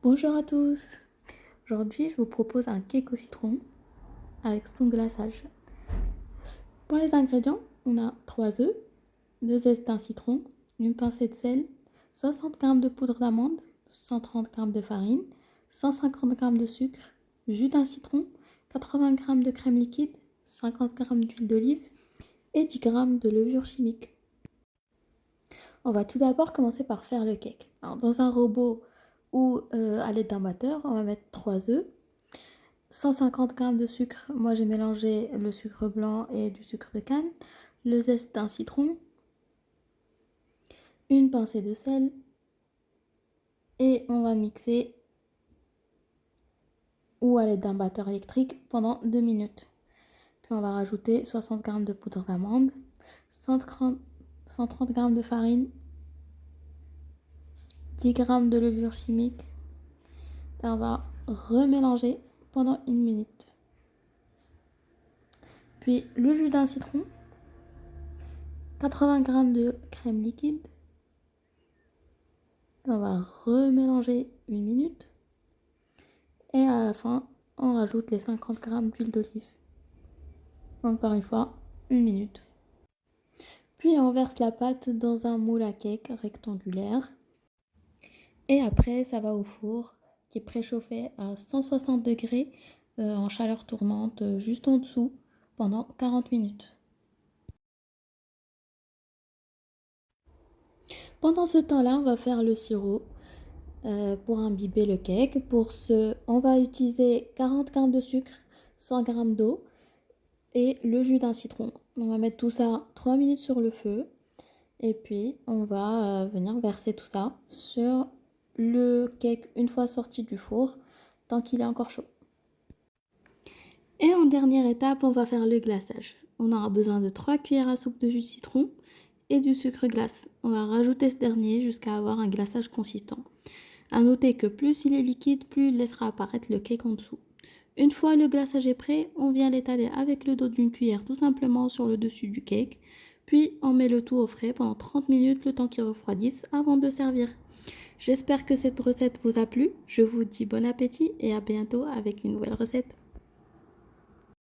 Bonjour à tous. Aujourd'hui, je vous propose un cake au citron avec son glaçage. Pour les ingrédients, on a 3 œufs, 2 zestes d'un citron, une pincée de sel, 60 g de poudre d'amande, 130 g de farine, 150 g de sucre, jus d'un citron, 80 g de crème liquide, 50 g d'huile d'olive et 10 g de levure chimique. On va tout d'abord commencer par faire le cake. Alors, dans un robot ou à l'aide d'un batteur, on va mettre 3 œufs, 150 g de sucre. Moi, j'ai mélangé le sucre blanc et du sucre de canne, le zeste d'un citron, une pincée de sel et on va mixer ou à l'aide d'un batteur électrique pendant 2 minutes. Puis on va rajouter 60 g de poudre d'amande, 130 g de farine, 10 g de levure chimique et on va remélanger pendant 1 minute. Puis le jus d'un citron, 80 g de crème liquide. On va remélanger 1 minute. Et à la fin, on rajoute les 50 g d'huile d'olive. Encore une fois, 1 minute. Puis on verse la pâte dans un moule à cake rectangulaire. Et après, ça va au four qui est préchauffé à 160 degrés en chaleur tournante juste en dessous pendant 40 minutes. Pendant ce temps-là, on va faire le sirop pour imbiber le cake. Pour ce, on va utiliser 40 g de sucre, 100 g d'eau et le jus d'un citron. On va mettre tout ça 3 minutes sur le feu et puis on va venir verser tout ça sur le cake une fois sorti du four tant qu'il est encore chaud. Et en dernière étape, on va faire le glaçage. On aura besoin de 3 cuillères à soupe de jus de citron et du sucre glace. On va rajouter ce dernier jusqu'à avoir un glaçage consistant. À noter que plus il est liquide, plus il laissera apparaître le cake en dessous. Une fois le glaçage est prêt, on vient l'étaler avec le dos d'une cuillère tout simplement sur le dessus du cake. Puis on met le tout au frais pendant 30 minutes, le temps qu'il refroidisse avant de servir. J'espère que cette recette vous a plu. Je vous dis bon appétit et à bientôt avec une nouvelle recette.